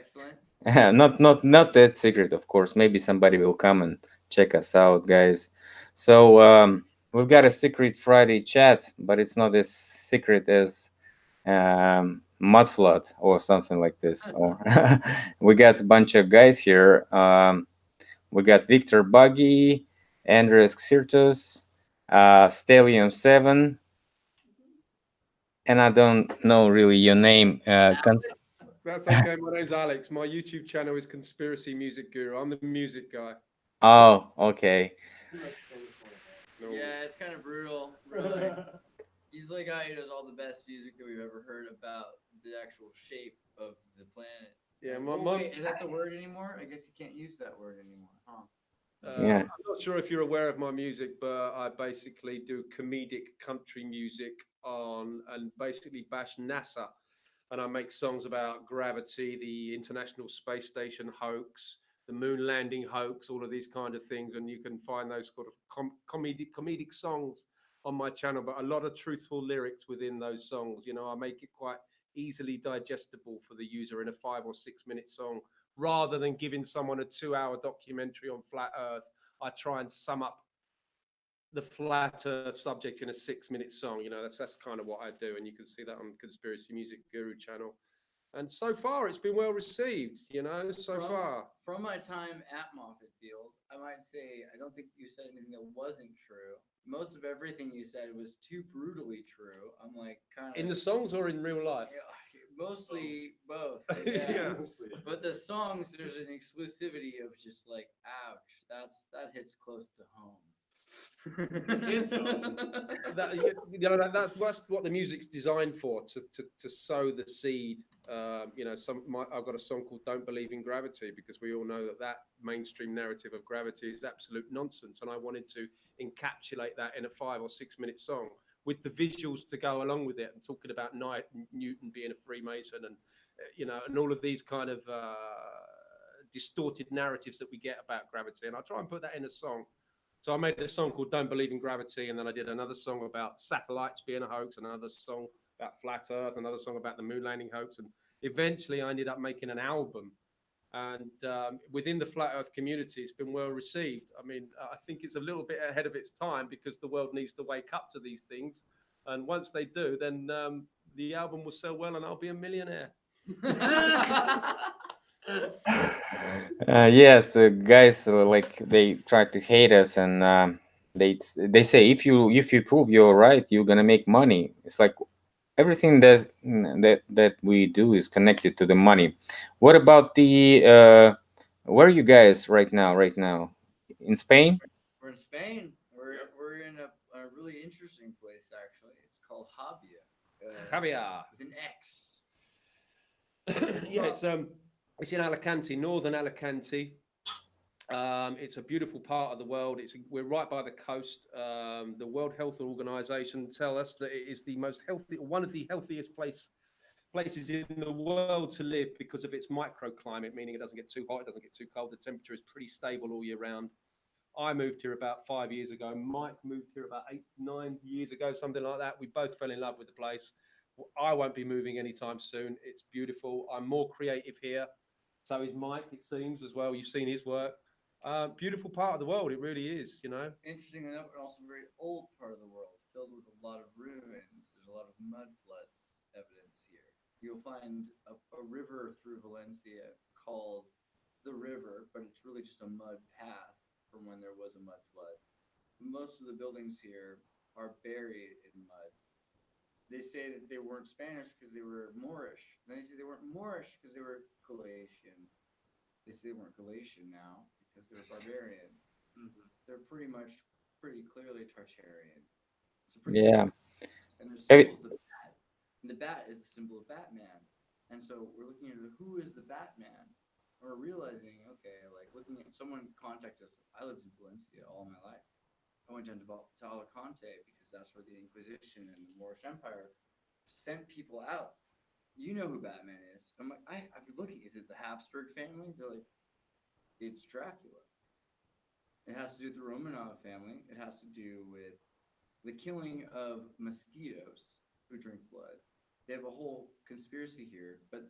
Excellent. Not that secret, of course. Maybe somebody will come and check us out, guys. So we've got a secret Friday chat, but it's not as secret as mudflood or something like this. Or we got a bunch of guys here. We got Victor Bugge, Andreas Xirtus, Stellium7, and I don't know really your name. That's okay. My name's Alex. My YouTube channel is Conspiracy Music Guru. I'm the music guy. Oh, okay. No. Yeah, it's kind of brutal, really. He's the guy who does all the best music that we've ever heard about the actual shape of the planet. Yeah, Wait, is that the word anymore? I guess you can't use that word anymore, huh? Yeah. I'm not sure if you're aware of my music, but I basically do comedic country music on and basically bash NASA. And I make songs about gravity, the International Space Station hoax, the moon landing hoax, all of these kind of things. And you can find those sort of comedic songs on my channel, but a lot of truthful lyrics within those songs. You know, I make it quite easily digestible for the user in a 5 or 6 minute song rather than giving someone a 2 hour documentary on flat Earth. I try and sum up the flat Earth subject in a 6 minute song. You know, that's kind of what I do, and you can see that on Conspiracy Music Guru channel. And so far, it's been well received. You know, so far. From my time at Moffett Field, I might say I don't think you said anything that wasn't true. Most of everything you said was too brutally true. I'm like kind of in the songs or in real life. Mostly both. Yeah. Yeah. But the songs, there's an exclusivity of just like, ouch, that hits close to home. That's what the music's designed for, to sow the seed. I've got a song called "Don't Believe in Gravity" because we all know that mainstream narrative of gravity is absolute nonsense, and I wanted to encapsulate that in a 5 or 6 minute song with the visuals to go along with it, and talking about Newton being a Freemason, and and all of these kind of distorted narratives that we get about gravity, and I try and put that in a song. So I made a song called "Don't Believe in Gravity," and then I did another song about satellites being a hoax, another song about flat Earth, another song about the moon landing hoax, and eventually I ended up making an album. And within the flat Earth community, it's been well received. I mean, I think it's a little bit ahead of its time because the world needs to wake up to these things. And once they do, then the album will sell well, and I'll be a millionaire. Yes, the guys like they try to hate us, and they say if you prove you're right, you're gonna make money. It's like everything that we do is connected to the money. What about the where are you guys right now? Right now, in Spain? We're in Spain. We're in a really interesting place actually. It's called Habia. Javier. With an X. Yeah, it's in Alicante, northern Alicante. It's a beautiful part of the world. We're right by the coast. The World Health Organization tell us that it is the most healthy, one of the healthiest places in the world to live because of its microclimate, meaning it doesn't get too hot, it doesn't get too cold. The temperature is pretty stable all year round. I moved here about 5 years ago. Mike moved here about 8, 9 years ago, something like that. We both fell in love with the place. I won't be moving anytime soon. It's beautiful. I'm more creative here. So is Mike, it seems, as well. You've seen his work. Beautiful part of the world. It really is, Interesting enough, and also a very old part of the world, filled with a lot of ruins. There's a lot of mud floods evidence here. You'll find a river through Valencia called the river, but it's really just a mud path from when there was a mud flood. Most of the buildings here are buried in mud. They say that they weren't Spanish because they were Moorish. Then they say they weren't Moorish because they were Galatian. They say they weren't Galatian now because they were barbarian. Mm-hmm. They're pretty clearly Tartarian. It's a pretty Yeah. And their symbol is the bat. And the bat is the symbol of Batman. And so we're looking at who is the Batman. And we're realizing, okay, like looking at someone contact us. I lived in Valencia all my life. I went down to Alicante because that's where the Inquisition and the Moorish Empire sent people out. You know who Batman is. I'm like, I've been looking. Is it the Habsburg family? They're like, it's Dracula. It has to do with the Romanov family. It has to do with the killing of mosquitoes who drink blood. they have a whole conspiracy here. But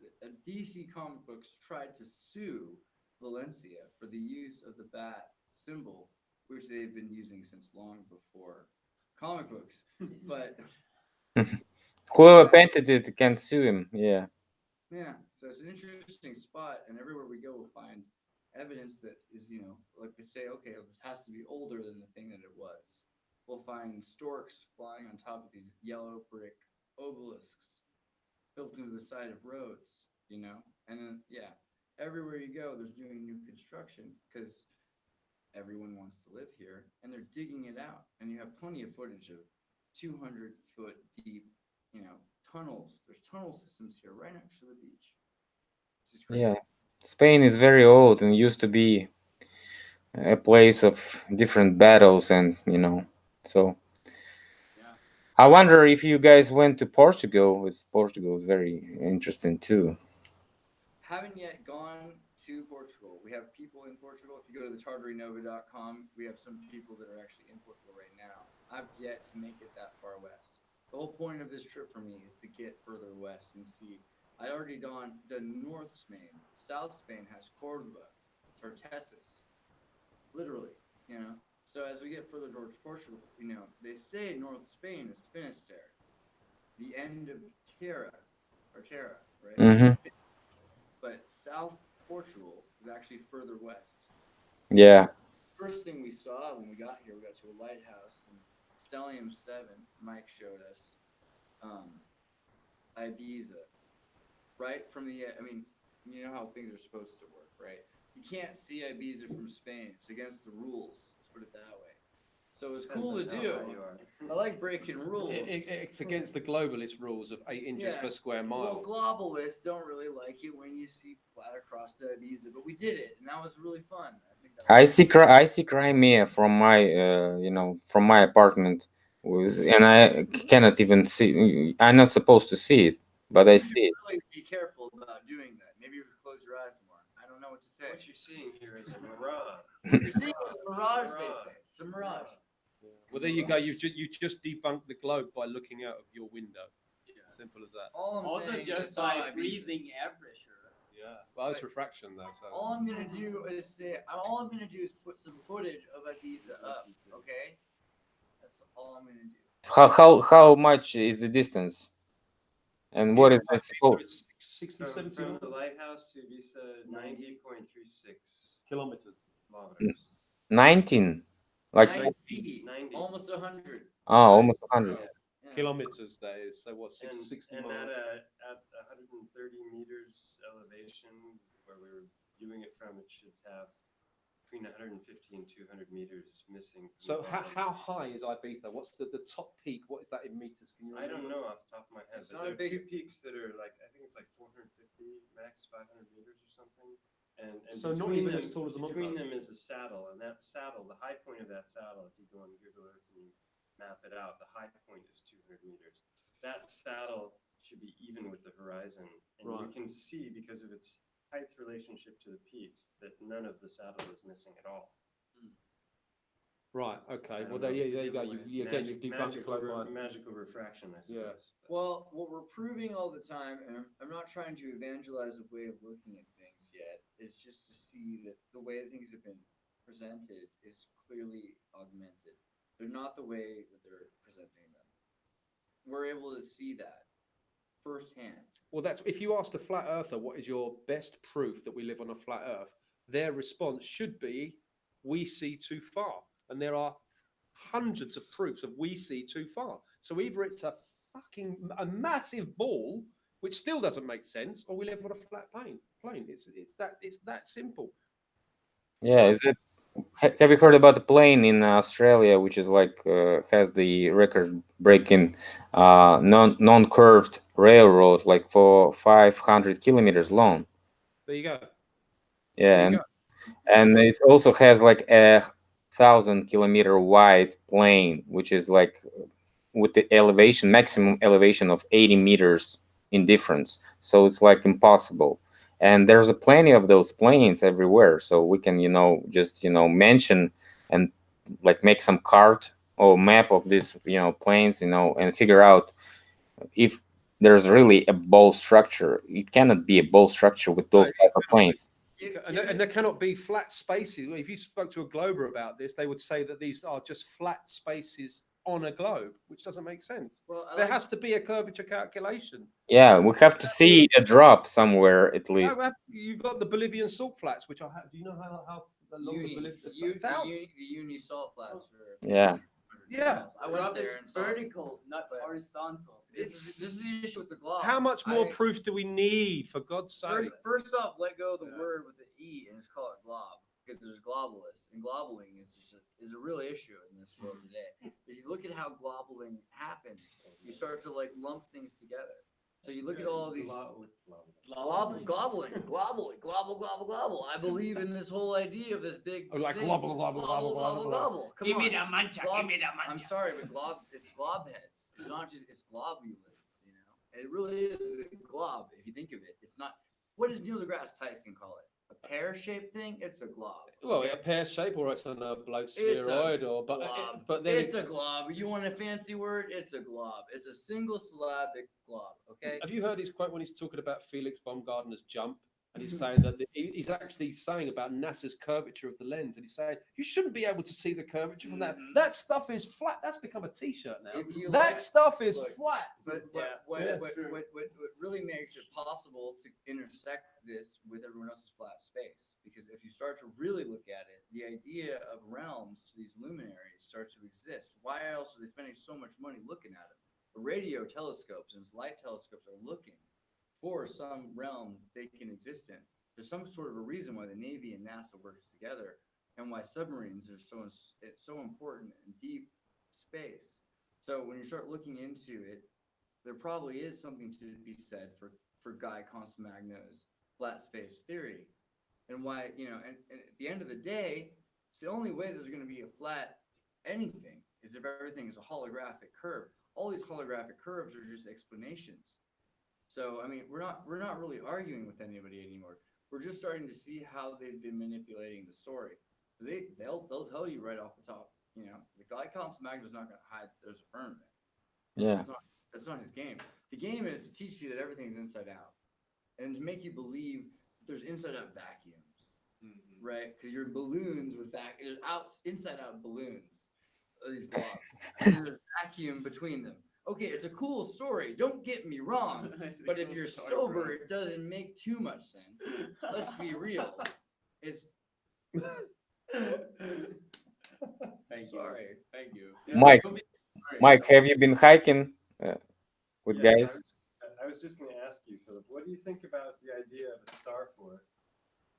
DC comic books tried to sue Valencia for the use of the bat symbol, which they've been using since long before comic books. But Whoever painted it can sue him. Yeah. yeah, so it's an interesting spot, and everywhere we go, we'll find evidence that is, like they say, okay, this has to be older than the thing that it was. We'll find storks flying on top of these yellow brick obelisks built into the side of roads, and then everywhere you go, there's doing new construction because everyone wants to live here, and they're digging it out, and you have plenty of footage of 200-foot deep, tunnels. There's tunnel systems here right next to the beach. Yeah. Spain is very old and used to be a place of different battles, and so Yeah. I wonder if you guys went to Portugal. Portugal is very interesting too. Haven't yet gone to Portugal. We have people in Portugal. If you go to the tartarinova.com, we have some people that are actually in Portugal right now. I've yet to make it that far west. The whole point of this trip for me is to get further west and see. I already done North Spain. South Spain has Cordoba, Tordesillas, literally, So as we get further towards Portugal, they say North Spain is Finisterre, the end of Terra, right? Mm-hmm. But South Portugal is actually further west. Yeah. First thing we saw when we got here, we got to a lighthouse, and Stellium7, Mike showed us, Ibiza, right from the, you know how things are supposed to work, right? You can't see Ibiza from Spain. It's against the rules. Let's put it that way. So it's cool to do. I like breaking rules. It's against the globalist rules of 8 inches per square mile. Well, globalists don't really like it when you see flat across the Ibiza, but we did it, and that was really fun. I see Crimea from my apartment, and I cannot even see. I'm not supposed to see it, but I see it. Really be careful about doing that. Maybe you could close your eyes more. I don't know what to say. What you're seeing here is a mirage. You're seeing a mirage, they say. It's a mirage. Well, there you go. You just debunked the globe by looking out of your window. Yeah. Simple as that. All I'm Also, saying just is by breathing air pressure. Yeah. Well, it's refraction though. So. All I'm gonna do is put some footage of Ibiza up. Okay. That's all I'm gonna do. How much is the distance? And what is it supposed? 60, From 70 the lighthouse to Ibiza, 90.36 kilometers. 19, like 90, 90. almost 100. oh, almost 100. Yeah. Kilometers, that is. So what? 60 And miles. at 130 meters elevation, where we were viewing it from, it should have between 150 and 200 meters missing. So how high is Ibiza? What's the top peak? What is that in meters? Can you I don't know off the top of my head, It's but not a there are big- 2 peaks that are like, I think it's like 450 max, 500 meters or something. And So not between even them, as tall as a between mudflood. them is a saddle, and that saddle, the high point of that saddle, if you go on Google Earth and you map it out, the high point is 200 meters. That saddle should be even with the horizon, and you Right. can see, because of its height relationship to the peaks, that none of the saddle is missing at all. Right. Okay. I Well, don't there know, it's a you go. giveaway. You debunked the globe by. Magical refraction, I suppose. Yeah. Well, what we're proving all the time, and I'm not trying to evangelize a way of looking at things yet, is just to see that the way things have been presented is clearly augmented. They're not the way that they're presenting them. We're able to see that firsthand. Well, that's if you asked a flat earther, what is your best proof that we live on a flat Earth? Their response should be, we see too far, and there are hundreds of proofs of we see too far. So either it's a massive ball, which still doesn't make sense, or we live on a flat plane. It's that simple. Yeah, is it? Have you heard about the plane in Australia, which is like has the record-breaking non-curved railroad, like for 500 kilometers long? There you go. Yeah, and it also has like a 1,000-kilometer wide plane, which is like with the maximum elevation of 80 meters in difference. So it's like impossible. And there's a plenty of those planes everywhere. So we can, just, mention and like make some chart or map of these, planes, and figure out if there's really a ball structure. It cannot be a ball structure with those type of planes. And there cannot be flat spaces. If you spoke to a glober about this, they would say that these are just flat spaces on a globe, which doesn't make sense. Well, There has to be a curvature calculation. Yeah, we have to see a drop somewhere at least. You've got the Bolivian salt flats, which are. Do you know how long the Bolivian? the uni salt flats are Yeah. Yeah. I went up there and saw it. vertical, not But horizontal. This is the issue with the glob. How much more I- proof do we need, for God's sake? First off, let go of the word with the E and just call it glob, because there's globalists, and globbling is a real issue in this world today. If you look at how globbling happens, you start to like lump things together. So you look at all of these globbling, globble. I believe in this whole idea of this big Like thing. globble, globble, globble, globble, globble. Come Give on. me the mancha. Glob- Give me the I'm mancha. sorry, but it's glob heads. It's not just it's globulists, you know. And it really is a glob if you think of it. It's not. What does Neil deGrasse Tyson call it? A pear-shaped thing? It's a glob. Well, a pear shape, or it's an bloat It's a spheroid, or glob. but then It's a glob. You want a fancy word? It's a glob. It's a single syllabic glob. Okay. Have you heard his quote when he's talking about Felix Baumgartner's jump? And he's saying that he's actually saying about NASA's curvature of the lens, and he's saying you shouldn't be able to see the curvature from that. That stuff is flat. That's become a T-shirt now. If you That like- stuff is look, flat. But Yeah, what that's true. really makes it possible to intersect this with everyone else's flat space? Because if you start to really look at it, the idea of realms to these luminaries starts to exist. Why else are they spending so much money looking at them? The radio telescopes and light telescopes are looking for some realm they can exist in. There's some sort of a reason why the Navy and NASA works together, and why submarines are it's so important in deep space. So when you start looking into it, there probably is something to be said for Guy Constantino's flat space theory, and why and at the end of the day, it's the only way there's going to be a flat anything is if everything is a holographic curve. All these holographic curves are just explanations. So I mean, we're not really arguing with anybody anymore. We're just starting to see how they've been manipulating the story. They'll tell you right off the top. The Guy Constantino is not going to hide that there's a firmament. Yeah. That's not his game. The game is to teach you that everything's inside out, and to make you believe there's inside out vacuums, right? Because you're balloons with there's inside out balloons. These globs. And there's vacuum between them. Okay, it's a cool story. Don't get me wrong. But if you're sober, it doesn't make too much sense. Let's be real. It's sorry. Thank you. Mike, Don't be sorry. Mike, have you been hiking with Yes, guys? I was just going to ask you, Philip, what do you think about the idea of a star fort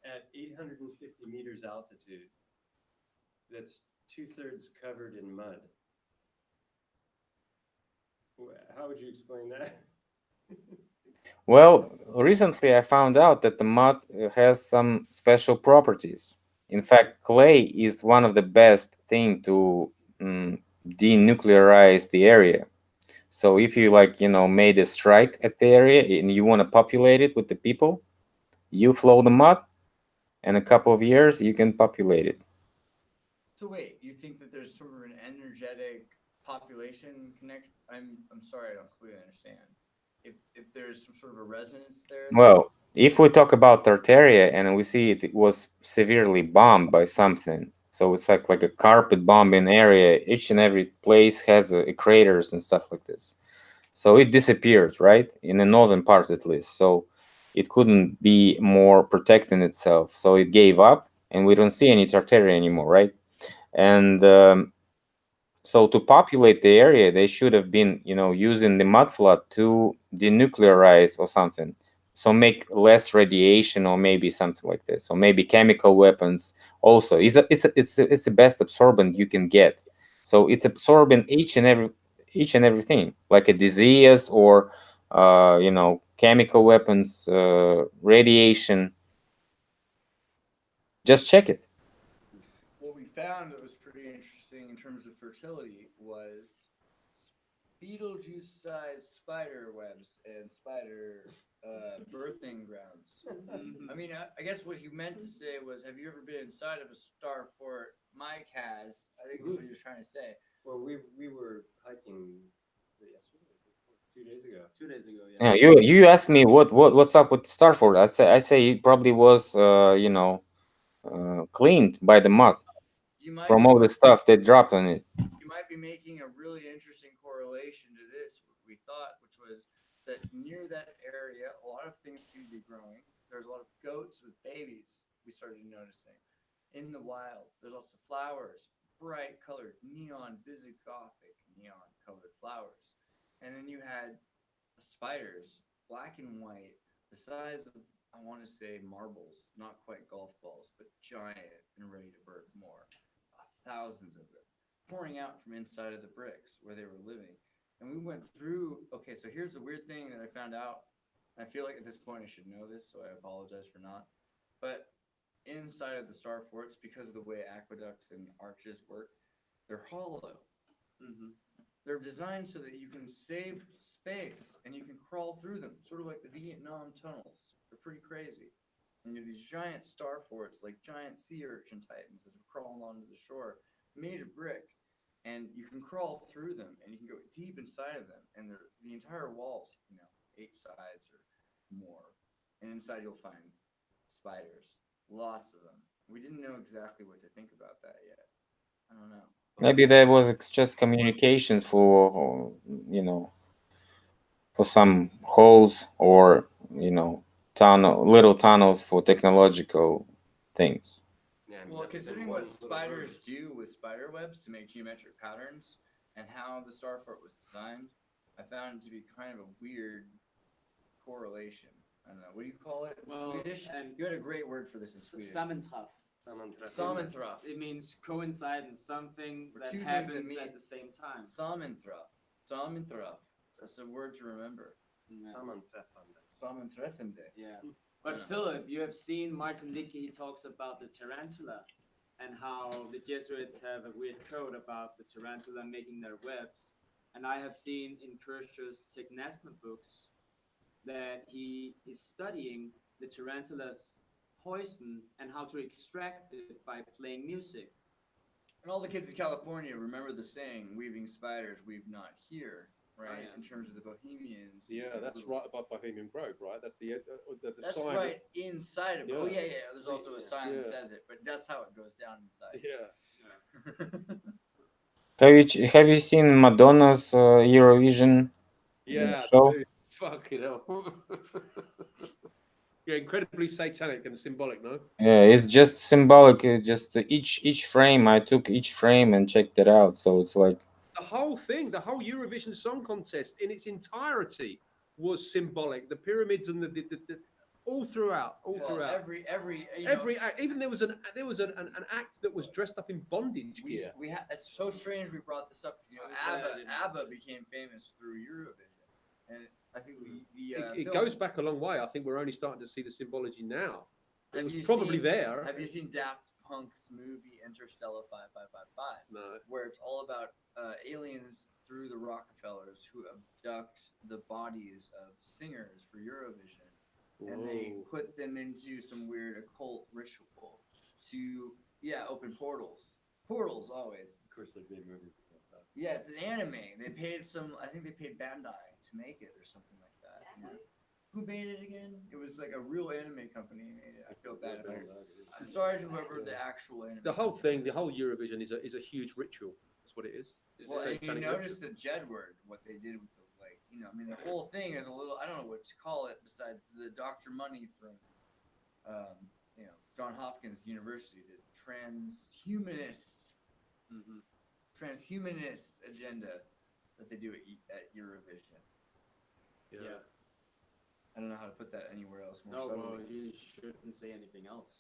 at 850 meters altitude that's 2/3 covered in mud? How would you explain that? Well, recently I found out that the mud has some special properties. In fact, clay is one of the best thing to denuclearize the area. So if you made a strike at the area and you want to populate it with the people, you flow the mud, and a couple of years you can populate it. So wait, you think that there's sort of an energetic population connection? I'm sorry, I don't clearly understand. If there's some sort of a resonance there. Well, if we talk about Tartaria and we see it was severely bombed by something, so it's like a carpet bombing area. Each and every place has craters and stuff like this. So it disappeared, right? In the northern part at least. So it couldn't be more protecting itself. So it gave up, and we don't see any Tartaria anymore, right? And so to populate the area, they should have been, using the mudflood to denuclearize or something. So make less radiation, or maybe something like this, or maybe chemical weapons. Also, it's the best absorbent you can get. So it's absorbing each and everything, like a disease or chemical weapons, radiation. Just check it. What we found that was pretty interesting in terms of fertility was Beetlejuice-sized spider webs and spider birthing grounds. I mean, I guess what he meant to say was, have you ever been inside of a star fort? Mike has. I think that's what he was trying to say. Well, we were hiking yesterday. 2 days ago. 2 days ago. Yeah, Yeah. you asked me what's up with Starford. I say it probably was cleaned by the mud You might from be all the stuff they dropped on it. you might be making a really interesting correlation to this, what we thought, which was that near that area, a lot of things seem to be growing. There's a lot of goats with babies, we started noticing. In the wild, there's also flowers, bright colored, neon, busy gothic neon colored flowers. And then you had spiders, black and white, the size of, I want to say, marbles, not quite golf balls, but giant and ready to birth more. Thousands of them pouring out from inside of the bricks where they were living. And we went through, okay, so here's the weird thing that I found out. I feel like at this point I should know this, so I apologize for not. But inside of the star forts, because of the way aqueducts and arches work, they're hollow. Hmm. They're designed so that you can save space and you can crawl through them, sort of like the Vietnam tunnels. They're pretty crazy. And you have these giant star forts, like giant sea urchin titans that are crawling onto the shore, made of brick. And you can crawl through them and you can go deep inside of them. And they're the entire walls, 8 sides or more. And inside you'll find spiders, lots of them. We didn't know exactly what to think about that yet. I don't know. Maybe there was just communications for for some holes or little tunnels for technological things. Yeah, I mean, Well, that was in considering one what little spiders room. do with spider webs to make geometric patterns and how the star fort was designed, I found it to be kind of a weird correlation. I don't know. What do you call it in Well, Swedish? and You had a great word for this in Swedish. Sammanträff. Sammanträffande. Sammanträff. It means coincide in something Or that two things that happens mean- at the same time. Sammanträff. Sammanträff. That's a word to remember. Yeah. Sammanträffande. Sammanträffande. Yeah. But Yeah. Philip, you have seen Martin Licke, he talks about the tarantula and how the Jesuits have a weird code about the tarantula making their webs. And I have seen in Kirsch's Technasma books that he is studying the tarantula's poison and how to extract it by playing music. And all the kids in California remember the saying, weaving spiders weave not here, right? yeah. In terms of the Bohemians. Yeah, that's right above Bohemian Grove, right? That's the That's sign. right inside of it. Oh, Yeah. yeah. There's also a sign that Yeah. says it, but that's how it goes down inside. Yeah. Have you seen Madonna's Eurovision Yeah, show? dude. Fucking hell. Yeah, incredibly satanic and symbolic, no? Yeah, it's just symbolic. Just each frame. I took each frame and checked it out. So it's like The whole thing, the whole Eurovision Song Contest in its entirety was symbolic. The pyramids and the all throughout, every Every act, even there was an act that was dressed up in bondage we gear. we ha- it's so strange we brought this up because I'm glad I ABBA didn't ABBA watch it. became famous through Eurovision, and I think It film- goes back a long way. I think we're only starting to see the symbology now. It Have was you probably seen- there. Have you seen Daft Punk's movie Interstellar 5555? No. Where it's all about aliens through the Rockefellers who abduct the bodies of singers for Eurovision, and they Whoa. put them into some weird occult ritual to open portals. Portals always. Of course, there'd be a movie about that. Yeah, it's an anime. They paid I think they paid Bandai to make it or something like that. Yeah. Who made it again? It was like a real anime company made it. I feel bad if I'm sorry to whoever the actual anime. The whole company thing, was. the whole Eurovision is a huge ritual. That's what it is. It's a Well, and you satanic notice ritual. the Jedward, what they did with the I mean, the whole thing is a little. I don't know what to call it besides the Dr. Money from, John Hopkins University, the transhumanist agenda that they do at Eurovision. Yeah. I don't know how to put that anywhere else more No, well, subtly. you shouldn't say anything else.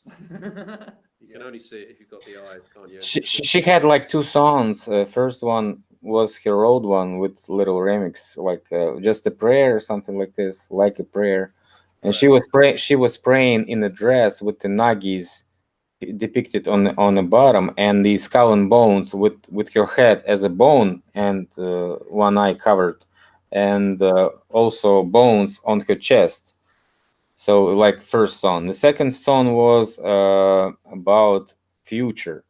You can only see it if you've got the eyes, can't you? she had like two songs. First one was her old one with little remix, like just a prayer or something like this, like a prayer. And she was praying in a dress with the nagis depicted on the bottom, and the skull and bones with her head as a bone and one eye covered, and also bones on her chest. So like first song. The second song was about future,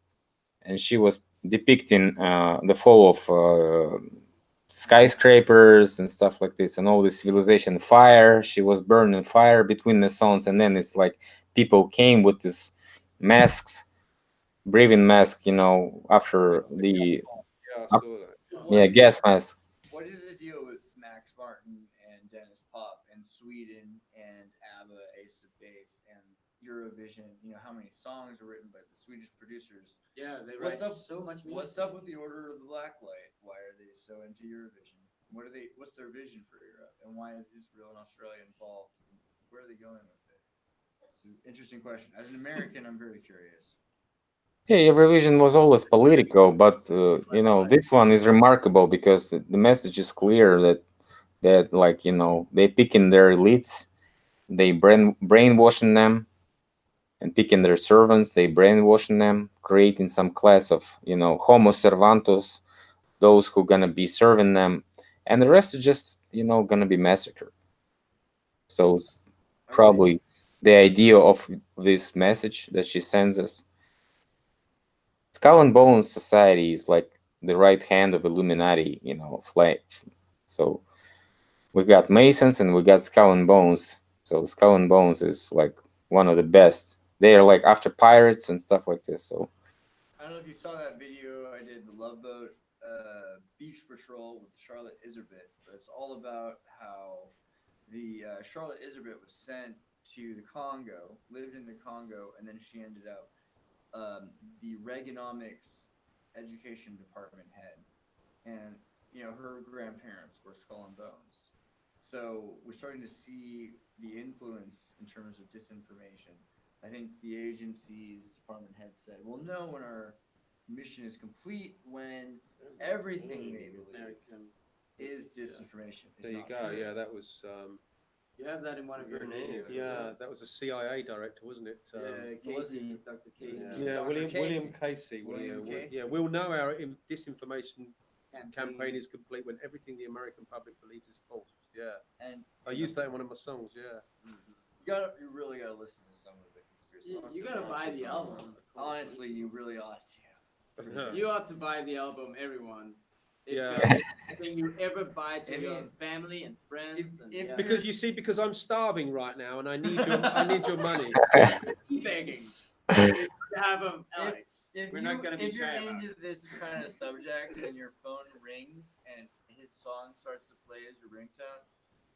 and she was depicting the fall of skyscrapers and stuff like this, and all this civilization. Fire, she was burning fire between the songs, and then it's like people came with this masks, breathing mask, after the Yeah, I saw that. So yeah, gas mask. what is the deal with Max Martin and Dennis Pop and Sweden and ABBA, Ace of Base and Eurovision? You know, how many songs are written by the Swedish producers? Yeah, they What's write up? so much music. What's up with the Order of the Black Light? Why are they so into Eurovision? What are they? What's their vision for Europe? And why is Israel and Australia involved? And where are they going with it? It's an interesting question. As an American, I'm very curious. Yeah, Eurovision was always political, but this one is remarkable because the message is clear that like they picking their elites, they brainwashing them, and picking their servants, they brainwashing them, creating some class of homo servantos, those who gonna be serving them, and the rest is just gonna be massacred. So it's Okay. probably the idea of this message that she sends us. Skull and Bones Society is like the right hand of Illuminati, of life. So we got Masons and we got Skull and Bones. So Skull and Bones is like one of the best. They are like after pirates and stuff like this. So I don't know if you saw that video I did, the Love Boat Beach Patrol with Charlotte Iserbit, but it's all about how the Charlotte Iserbit was sent to the Congo, lived in the Congo, and then she ended up the Reaganomics education department head, and her grandparents were Skull and Bones. So we're starting to see the influence in terms of disinformation. I think the agency's department head said, "We'll know when our mission is complete when everything they believe American. is disinformation." It's There you not go. true. Yeah, that was You have that in one of your Grenades, videos. yeah, that was a CIA director, wasn't it? Yeah, Casey, Dr. Casey. Yeah, Dr. William Casey. Casey. William Casey. Yeah, we'll know our disinformation Campaign. campaign is complete when everything the American public believes is false. Yeah, And I used that in one of my songs. Yeah. you really gotta listen to some of the conspiracy. You gotta buy the album. Honestly, you really ought to. You ought to buy the album, everyone. It's Yeah. gonna be everything you ever buy to I your mean, family and friends. if- yeah. Because you see, because I'm starving right now and I need your money. begging to have a Alex. If We're you not gonna be if you're shy about into this kind of subject and your phone rings and his song starts to play as your ringtone,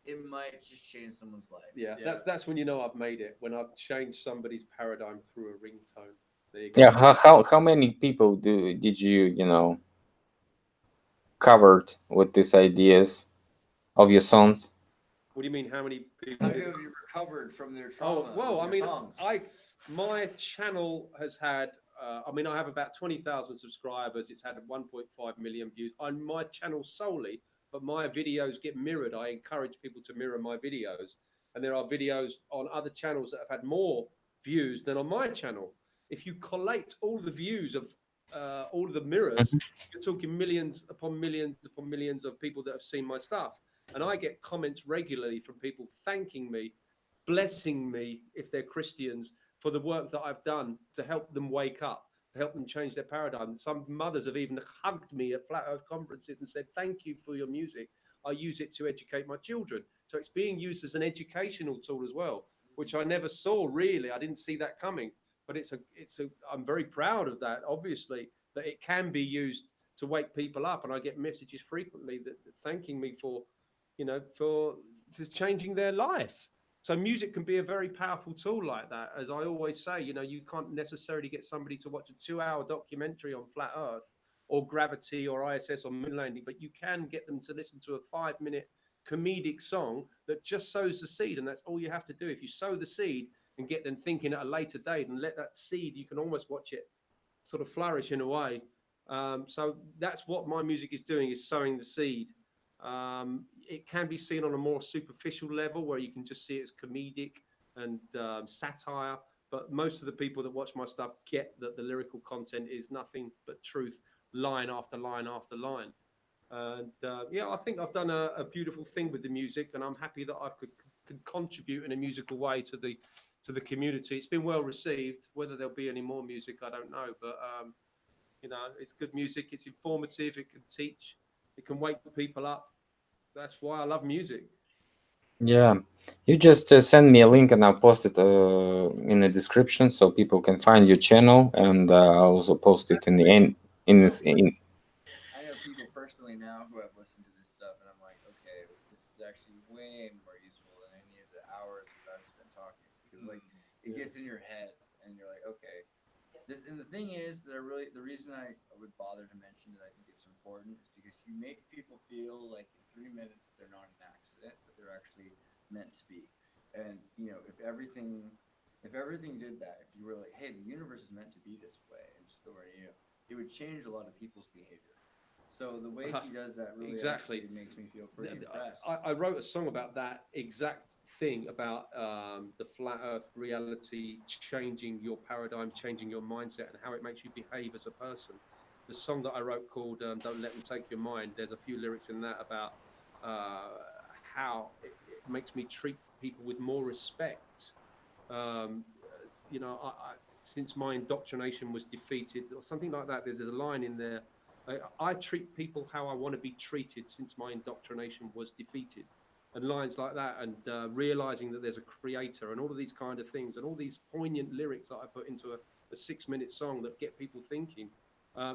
it might just change someone's life. Yeah, Yeah. that's when you know I've made it, when I've changed somebody's paradigm through a ringtone. There you go. yeah, how many people did you covered with these ideas of your songs? What do you mean? How many How people? many of you recovered from their trauma? Oh well, with I your mean, songs? my channel has had. I mean, I have about 20,000 subscribers. It's had 1.5 million views on my channel solely, but my videos get mirrored. I encourage people to mirror my videos, and there are videos on other channels that have had more views than on my channel. If you collate all the views of all of the mirrors, you're talking millions upon millions upon millions of people that have seen my stuff. And I get comments regularly from people thanking me, blessing me if they're Christians, for the work that I've done to help them wake up, to help them change their paradigm. Some mothers have even hugged me at Flat Earth conferences and said, "Thank you for your music. I use it to educate my children." So it's being used as an educational tool as well, which I never saw really. I didn't see that coming. But I'm very proud of that, obviously, that it can be used to wake people up. And I get messages frequently that thanking me for changing their lives. So music can be a very powerful tool like that. As I always say, you can't necessarily get somebody to watch a 2-hour documentary on flat Earth or gravity or ISS or moon landing, but you can get them to listen to a 5-minute comedic song that just sows the seed. And that's all you have to do. If you sow the seed and get them thinking at a later date and let that seed, you can almost watch it sort of flourish in a way. So that's what my music is doing, is sowing the seed. It can be seen on a more superficial level where you can just see it as comedic and satire, but most of the people that watch my stuff get that the lyrical content is nothing but truth, line after line after line. And yeah, I think I've done a beautiful thing with the music, and I'm happy that I could contribute in a musical way to the community. It's been well received. Whether there'll be any more music, I don't know, but it's good music. It's informative. It can teach. It can wake people up. That's why I love music. Yeah, you just send me a link and I'll post it in the description so people can find your channel, and I'll also post it in the end in this. I know people personally now who have listened to this stuff, and I'm like, okay, this is actually way more useful than any of the hours that I've spent talking, because like it gets in your head, and you're like, okay, this. And the thing is that the reason I would bother to mention that I think it's important is because you make people feel like in 3 minutes they're not an accident, but they're actually meant to be. And if everything did that, if you were like, hey, the universe is meant to be this way, and so are you, it would change a lot of people's behavior. So the way he does that really Exactly. actually makes me feel pretty impressed. I wrote a song about that exact thing, about the flat Earth reality changing your paradigm, changing your mindset, and how it makes you behave as a person. The song that I wrote called "Don't Let Them Take Your Mind." There's a few lyrics in that about uh, how it makes me treat people with more respect. Um, since my indoctrination was defeated, or something like that. There's a line in there. I treat people how I want to be treated since my indoctrination was defeated, and lines like that, and realizing that there's a creator, and all of these kind of things, and all these poignant lyrics that I put into a 6 minute song that get people thinking.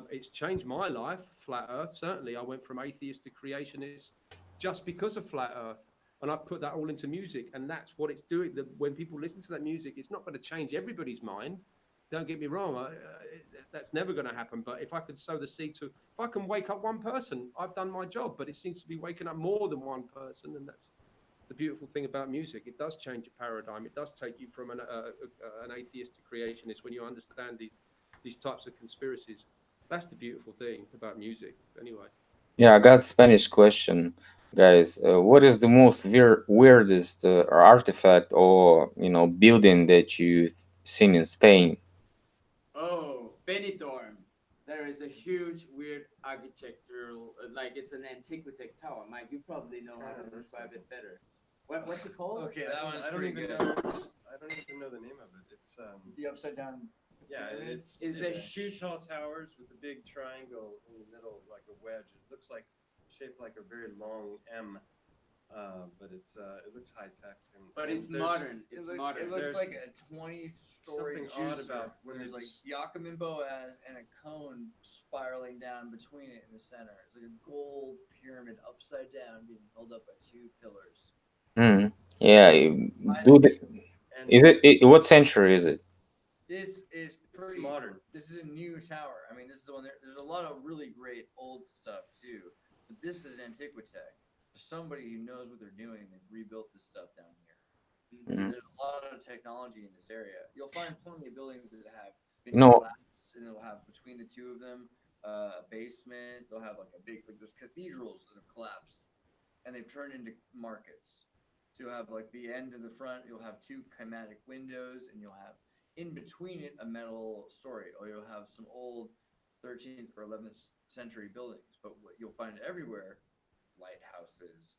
It's changed my life. Flat Earth, certainly. I went from atheist to creationist just because of Flat Earth, and I've put that all into music, and that's what it's doing. When people listen to that music, it's not going to change everybody's mind. Don't get me wrong, that's never going to happen. But if I could sow the seed to, if I can wake up one person, I've done my job. But it seems to be waking up more than one person, and that's the beautiful thing about music. It does change your paradigm. It does take you from an atheist to creationist when you understand these types of conspiracies. That's the beautiful thing about music, anyway. Yeah, I got Spanish question, guys. What is the most weirdest artifact or building that you've seen in Spain? Oh, Benidorm. There is a huge, weird architectural, like it's an antiquitech tower. Mike, you probably know how to describe it better. What's it called? Okay, that one's I don't pretty even good. know. I don't even know the name of it. It's The upside down. yeah, pyramid? Is it's a huge tall towers with a big triangle in the middle, like a wedge. It looks like shaped like a very long M, but it looks high tech but and it's there's modern. It's modern. It looks There's like a 20-story something odd juicer. about when There's like it's Joachim and Boaz and a cone spiraling down between it in the center. It's like a gold pyramid upside down being held up by two pillars. Hmm. Yeah. I Do think the, and is what century is it? this is it's pretty. modern. This is a new tower. I mean, this is the one. There's a lot of really great old stuff too, but this is Antiquitech. For somebody who knows what they're doing, they've rebuilt this stuff down here. Mm. There's a lot of technology in this area. You'll find plenty of buildings that have been No. collapsed, and they'll have between the two of them a basement. They'll have like a big like there's cathedrals that have collapsed, and they've turned into markets. So you'll have like the end of the front. You'll have two chromatic windows, and you'll have in between it a metal story, or you'll have some old 13th or 11th century buildings. But what you'll find everywhere, lighthouses,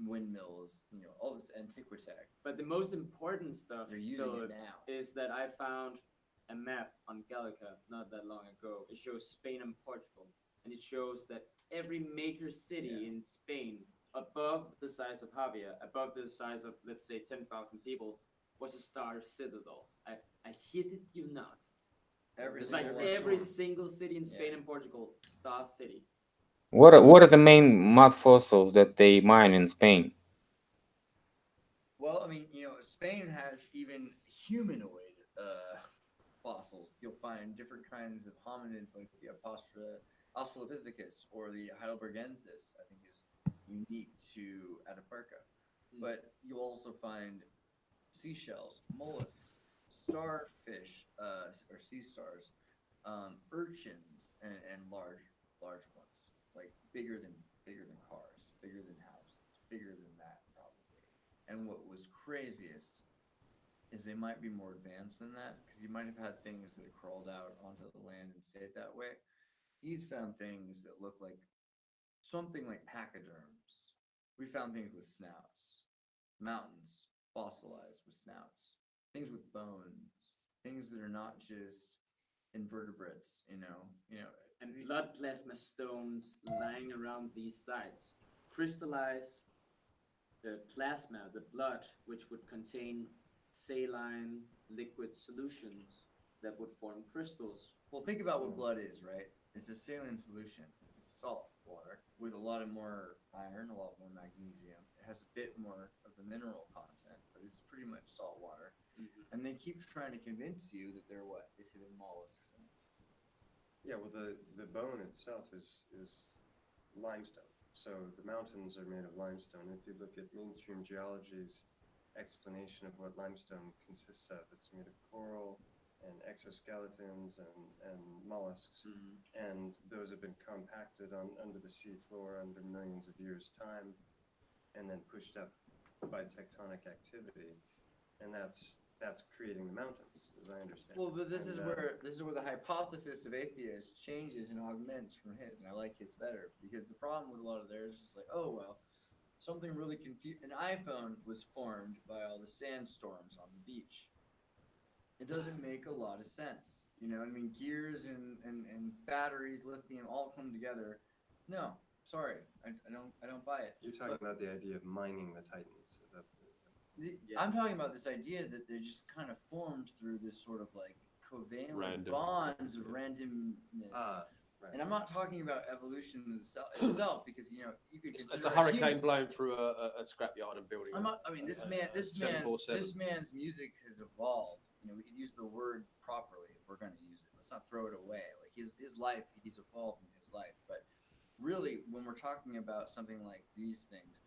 windmills, all this antiquitech. But the most important stuff, They're using Philip, it now. is that I found a map on Gallica not that long ago. It shows Spain and Portugal, and it shows that every major city in Spain, above the size of Javia, above the size of, let's say, 10,000 people, was a star citadel. I hit it you not. Every It's single like one. every single city in Spain Yeah. and Portugal, star city. What are the main mud fossils that they mine in Spain? Well, I mean, Spain has even humanoid fossils. You'll find different kinds of hominids like the Australopithecus or the Heidelbergensis, I think is unique to Atapuerca. But you'll also find seashells, mollusks, starfish, or sea stars, urchins, and large ones, like bigger than cars, bigger than houses, bigger than that probably. And what was craziest is they might be more advanced than that because you might have had things that crawled out onto the land and stayed that way. He's found things that look like something like pachyderms. We found things with snouts, mountains fossilized with snouts, things with bones, things that are not just invertebrates, And blood plasma stones lying around these sites crystallize the plasma, the blood, which would contain saline liquid solutions that would form crystals. Well, think about what blood is, right? It's a saline solution. It's salt water with a lot of more iron, a lot more magnesium. It has a bit more of the mineral content, but it's pretty much salt water. And they keep trying to convince you that they're what? They say they're mollusks in it. Yeah, well, the bone itself is limestone. So the mountains are made of limestone. If you look at mainstream geology's explanation of what limestone consists of, it's made of coral and exoskeletons and mollusks. And those have been compacted under the sea floor under millions of years' time, and then pushed up by tectonic activity. And that's creating the mountains, as I understand. Well, but this And, is where the hypothesis of atheists changes and augments from his, and I like his better because the problem with a lot of theirs is like, oh well, something really confused. An iPhone was formed by all the sandstorms on the beach. It doesn't make a lot of sense, I mean, gears and batteries, lithium, all come together. No, sorry, I don't buy it. You're talking about the idea of mining the Titans. I'm talking about this idea that they're just kind of formed through this sort of like covalent Random. bonds of randomness. Right. And I'm not talking about evolution itself because you could It's consider a hurricane blowing through a scrapyard and building. This 747. man's music has evolved. We could use the word properly if we're going to use it. Let's not throw it away. Like his life, he's evolved in his life. But really, when we're talking about something like these things,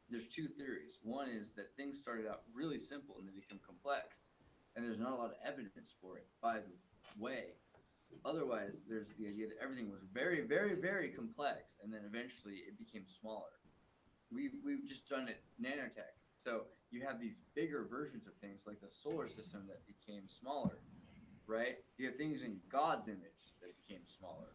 there's two theories. One is that things started out really simple and they become complex, and there's not a lot of evidence for it, by the way. Otherwise, there's the idea that everything was very, very, very complex, and then eventually it became smaller. We've just done it nanotech. So you have these bigger versions of things like the solar system that became smaller, right? You have things in God's image that became smaller.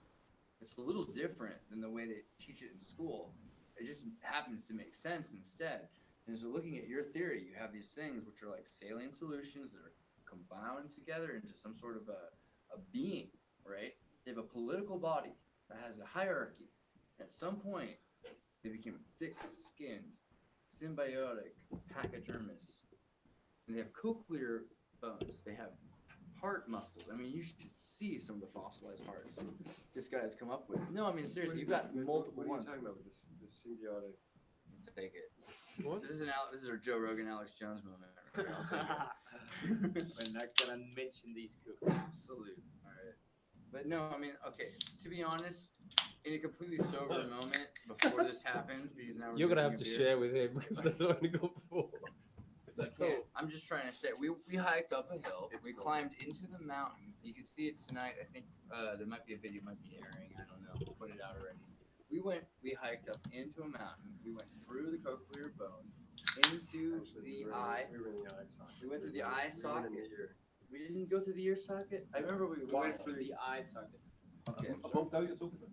It's a little different than the way they teach it in school. It just happens to make sense instead. And so looking at your theory, you have these things which are like saline solutions that are combined together into some sort of a being, right? They have a political body that has a hierarchy. At some point, they became thick-skinned, symbiotic pachydermis. And they have cochlear bones. They have heart muscles. I mean, you should see some of the fossilized hearts this guy has come up with. No, I mean, seriously, you've got multiple What are you ones. talking about with this symbiotic? Take it. What? This is our Joe Rogan, Alex Jones moment. We're not gonna mention these cooks. Salute. All right. But no, I mean, okay. To be honest, in a completely sober moment before this happened, because now You're gonna have drinking to a beer, share with him because they've only got 4. Is that can't- cool? I'm just trying to say, we hiked up a hill. It's We cool. climbed into the mountain. You can see it tonight. I think there might be a video, might be airing. I don't know. We'll put it out already. We hiked up into a mountain. We went through the cochlear bone, into Actually, the eye. We were in the eye socket. We went through the eye We went in socket. the ear. We didn't go through the ear socket. I remember we We walked went through the eye socket. Okay. I'm A sorry. month ago you're talking about?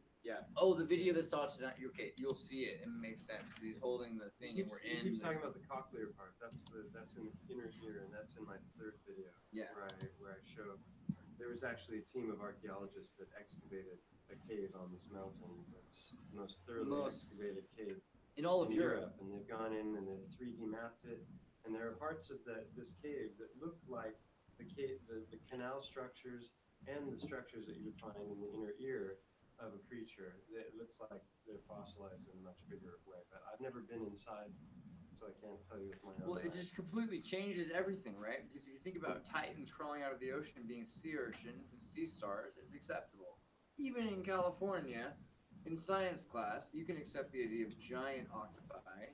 Oh, the video that's saw tonight. Okay, you'll see it. It makes sense because he's holding the thing, and we're He in. keeps the- talking about the cochlear part. That's in the inner ear, and that's in my 3rd video. Yeah. Where I show there was actually a team of archaeologists that excavated a cave on this mountain. That's the most thoroughly excavated cave in all of in Europe. and they've gone in and they've 3D mapped it. And there are parts of this cave that look like the canal structures and the structures that you would find in the inner ear of a creature. It looks like they're fossilized in a much bigger way. But I've never been inside, so I can't tell you with my own Well, it eyes. just completely changes everything, right? Because if you think about titans crawling out of the ocean being sea urchins and sea stars, it's acceptable. Even in California, in science class, you can accept the idea of giant octopi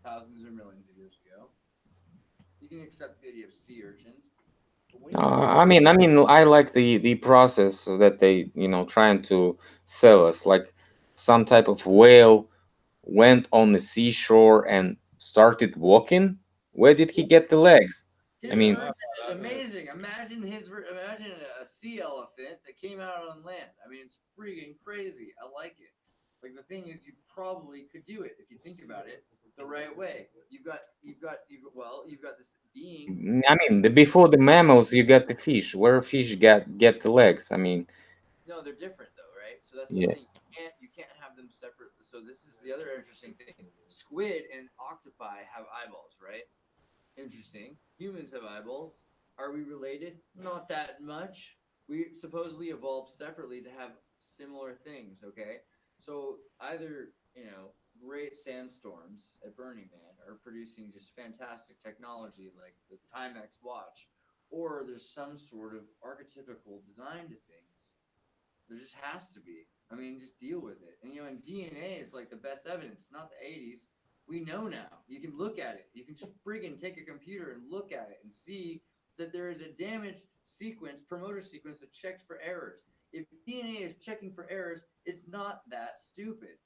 thousands or millions of years ago. You can accept the idea of sea urchins. But when you I mean, I like the process that they, trying to sell us. Like some type of whale went on the seashore and started walking. Where did he get the legs? His I mean- version is amazing. Imagine a sea elephant that came out on land. I mean, it's freaking crazy. I like it. Like the thing is, you probably could do it if you think about it. the right way. You've got this being. I mean, before the mammals, you got the fish. Where fish get the legs? I mean, No, they're different though, right? So that's the yeah. thing. You can't have them separate. So this is the other interesting thing. Squid and octopi have eyeballs, right? Interesting. Humans have eyeballs. Are we related? Not that much. We supposedly evolved separately to have similar things, okay? So either, great sandstorms at Burning Man are producing just fantastic technology like the Timex watch, or there's some sort of archetypical design to things. There just has to be. I mean, just deal with it. And DNA is like the best evidence. It's not the 80s. We know now. You can look at it. You can just friggin' take a computer and look at it and see that there is a damaged sequence, promoter sequence that checks for errors. If DNA is checking for errors, it's not that stupid.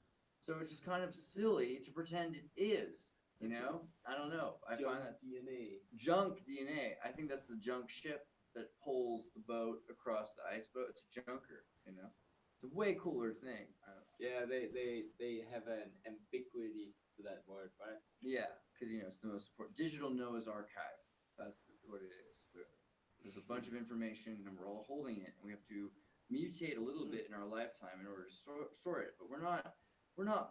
So it's just kind of silly to pretend it is. I don't know. I find that junk DNA. I think that's the junk ship that pulls the boat across the ice boat. It's a junker. It's a way cooler thing. Yeah, they have an ambiguity to that word, right? Yeah, because it's the most important. Digital Noah's Archive. That's what it is. There's a bunch of information, and we're all holding it, and we have to mutate a little bit in our lifetime in order to store it. But we're not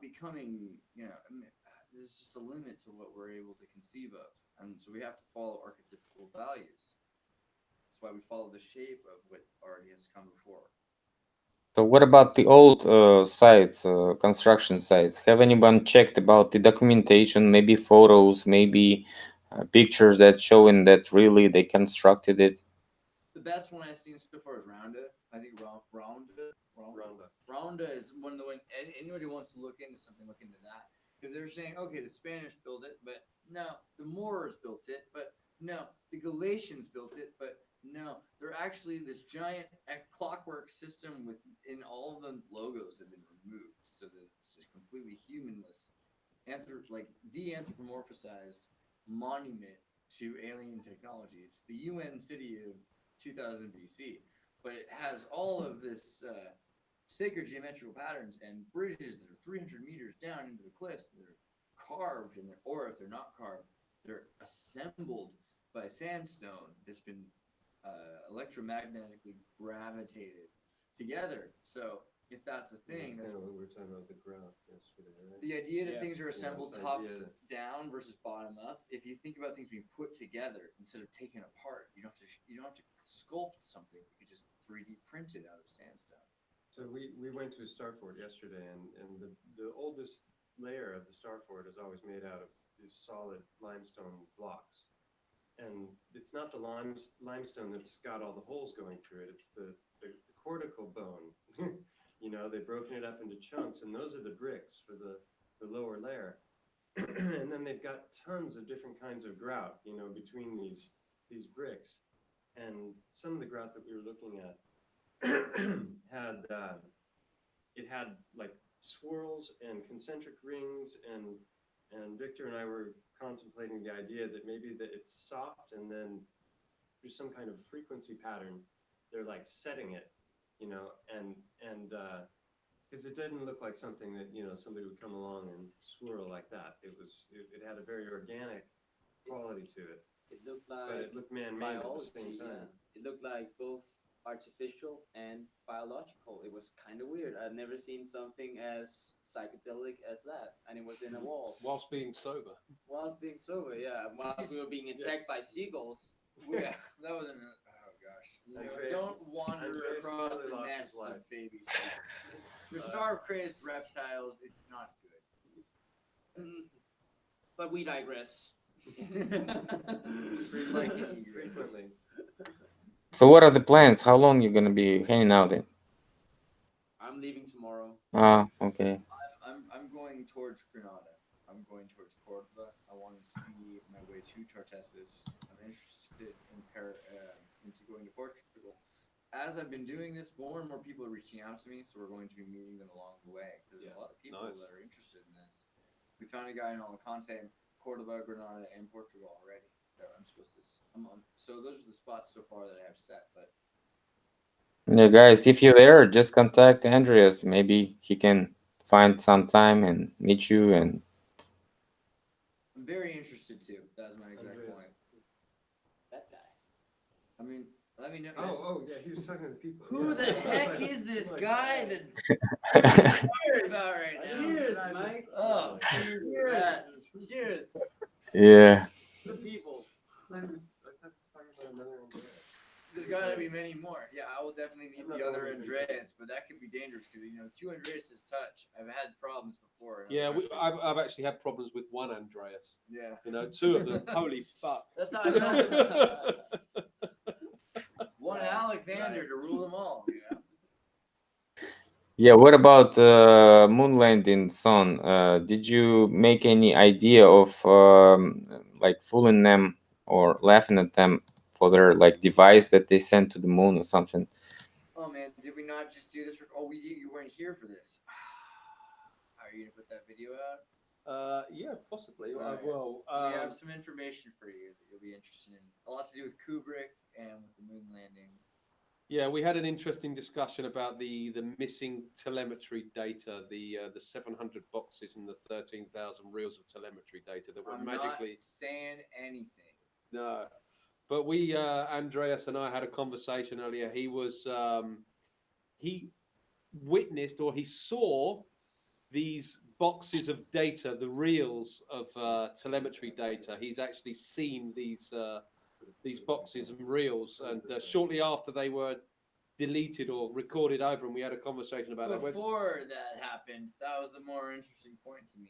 becoming. There's just a limit to what we're able to conceive of, and so we have to follow archetypical values. That's why we follow the shape of what already has come before. So what about the old sites, construction sites? Have anyone checked about the documentation, maybe photos, maybe pictures that showing that really they constructed it? The best one I've seen so far is Rounda. I think Rounda is one of the one. Anybody who wants to look into something, look into that, because they're saying, okay, the Spanish built it, but no, the Moors built it, but no, the Galatians built it, but no, they're actually this giant clockwork system with in all of the logos have been removed, so that it's a completely humanless, de-anthropomorphized monument to alien technology. It's the UN city of 2000 BC, but it has all of this sacred geometrical patterns and bridges that are 300 meters down into the cliffs that are carved, or if they're not carved, they're assembled by sandstone that's been electromagnetically gravitated together. So if that's a thing, That's that's kind of what we were talking about the graph yesterday, right? the idea that Yeah. things are assembled this top idea. down versus bottom up. If you think about things being put together instead of taken apart, you don't have to sculpt something. You could just 3D print it out of sandstone. So we went to a star fort yesterday, and the oldest layer of the star fort is always made out of these solid limestone blocks. And it's not the limestone that's got all the holes going through it. It's the cortical bone. They've broken it up into chunks, and those are the bricks for the lower layer. And then they've got tons of different kinds of grout, between these bricks. And some of the grout that we were looking at had it had like swirls and concentric rings, and Victor and I were contemplating the idea that maybe that it's soft, and then through some kind of frequency pattern they're like setting it, and because it didn't look like something that somebody would come along and swirl like that. It had a very organic quality to it, It looked but like it looked man-made at the biology. same Yeah, time. it looked like both artificial and biological. It was kind of weird. I'd never seen something as psychedelic as that, and it was in a wall. Whilst being sober. Whilst being sober, yeah, whilst we were being attacked by seagulls. Yeah, that wasn't. Oh gosh, don't wander Andreas across nearly the lost his nests life. of baby seagulls. They're star-crazed reptiles. It's not Mm, but we digress. Like any Frequently. So what are the plans? How long you gonna be hanging out in? I'm leaving tomorrow. Ah, okay. I'm going towards Granada. I'm going towards Cordoba. I want to see my way to Tartessus. I'm interested into going to Portugal. As I've been doing this, more and more people are reaching out to me, so we're going to be meeting them along the way. There's Yeah, a lot of people nice. that are interested in this. We found a guy in Alicante, Cordoba, Granada, and Portugal already that I'm supposed to. I'm on. So those are the spots so far that I have set. But Yeah, guys, if you're there, just contact Andreas. Maybe he can find some time and meet you. And I'm very interested too. That was my exact Andreas. point. That guy. I mean, let me know. Oh, yeah, he was talking to the people. Who yeah. the I was heck like- is this I'm like, guy "Oh." that we're about right now? Cheers, I just- Mike. Oh, Cheers. Cheers. Yeah. The people. I thought he was talking about another Andreas. there's got to be many more. Yeah, I will definitely meet I'm not the other going with Andreas, but that can be dangerous because two Andreases touch. I've had problems before. in Yeah, other countries. I've actually had problems with one Andreas. Yeah, You know, two of them. Holy fuck. that's how I felt. One Right, Alexander right. to rule them all. Yeah, what about moon landing, son? Did you make any idea of like fooling them or laughing at them for their like device that they sent to the moon or something? Oh man, did we not just do this? Oh, you weren't here for this. Are you gonna put that video out? Yeah, possibly. Right. Well, We have some information for you that you'll be interested in. A lot to do with Kubrick and with the moon landing. yeah, we had an interesting discussion about the missing telemetry data, the 700 boxes and the 13,000 reels of telemetry data that were I'm magically. not saying anything. No, but we, Andreas and I had a conversation earlier. He witnessed or he saw these boxes of data, the reels of telemetry data. He's actually seen these boxes and reels, and shortly after they were deleted or recorded over, and we had a conversation about that. Before that happened, that was the more interesting point to me.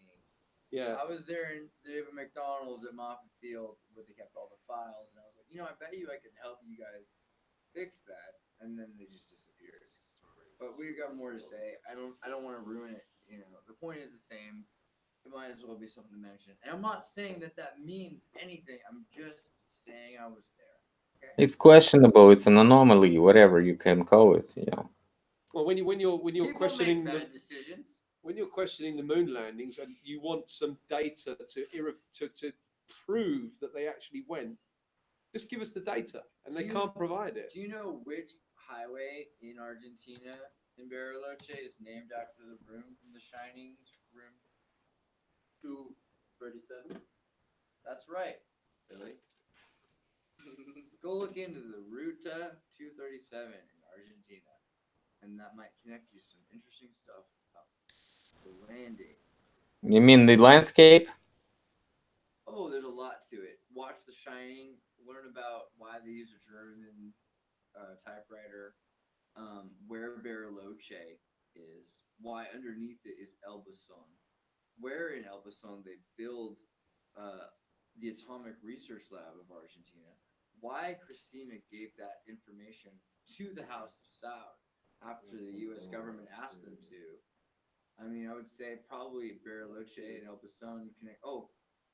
Yeah, I was there in David McDonald's at Moffett Field where they kept all the files, and I was like, I bet you I could help you guys fix that, and then they just disappeared. But we've got more to say. I don't want to ruin it. The point is the same. It might as well be something to mention. And I'm not saying that means anything. I'm just saying I was there. Okay? It's questionable. It's an anomaly, whatever you can call it. well, when you're People questioning make the bad decisions. when you're questioning the moon landings and you want some data to prove that they actually went, just give us the data, and they can't provide it. Do you know which highway in Argentina in Bariloche is named after the room from The Shining room? 237. That's right, Billy. Go look into the Ruta 237 in Argentina, and that might connect you to some interesting stuff about the landing. You mean the landscape? Oh, there's a lot to it. Watch The Shining. Learn about why they use a German typewriter. Where Bariloche is. Why underneath it is Elbasan. Where in Elbasan they build the Atomic Research Lab of Argentina. Why Christina gave that information to the House of Saud after the U.S. government asked them to. I mean, I would say probably Bariloche and Elbasan connect. Oh,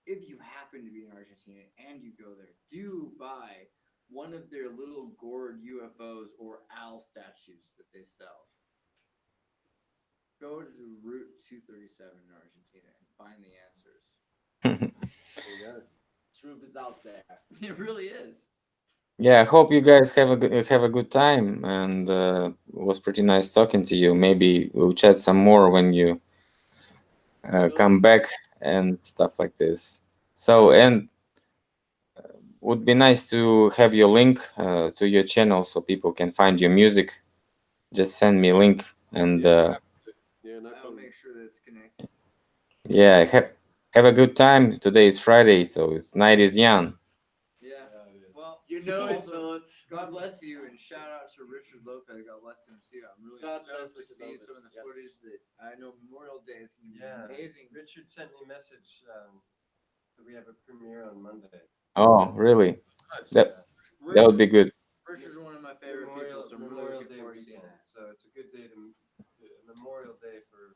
if you happen to be in Argentina and you go there, do buy one of their little gourd UFOs or owl statues that they sell. Go to Route 237 in Argentina and find the answers. There you go. Truth is out there. It really is. Yeah, I hope you guys have a good time, and it was pretty nice talking to you. Maybe we'll chat some more when you come back and stuff like this. So, and would be nice to have your link to your channel so people can find your music. Just send me a link, and Yeah, no I'll problem. make sure that it's connected. yeah, have a good time. Today is Friday, so it's night is young. Yeah. Well, You know it, also, Philip. God bless you, and shout out to Richard Lopez. God bless him too. I'm really God stoked to bless see Richard some of the Lopez, yes. footage that I know Memorial Day is going to be Yeah, amazing. Richard sent me a message that we have a premiere on Monday. Oh, really? That Yeah. that would be good. Richard's one of my favorite people, so I'm really looking Day forward to seeing weekend. that. So it's a good day to Memorial Day for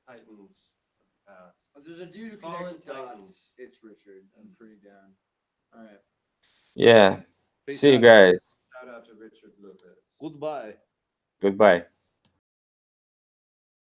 Titans of the past. There's a dude who Fallen connects Titans. dots. It's Richard. I'm pretty down. All right. Yeah. Peace See you out. guys. Shout out to Richard Lopez. Goodbye. Goodbye.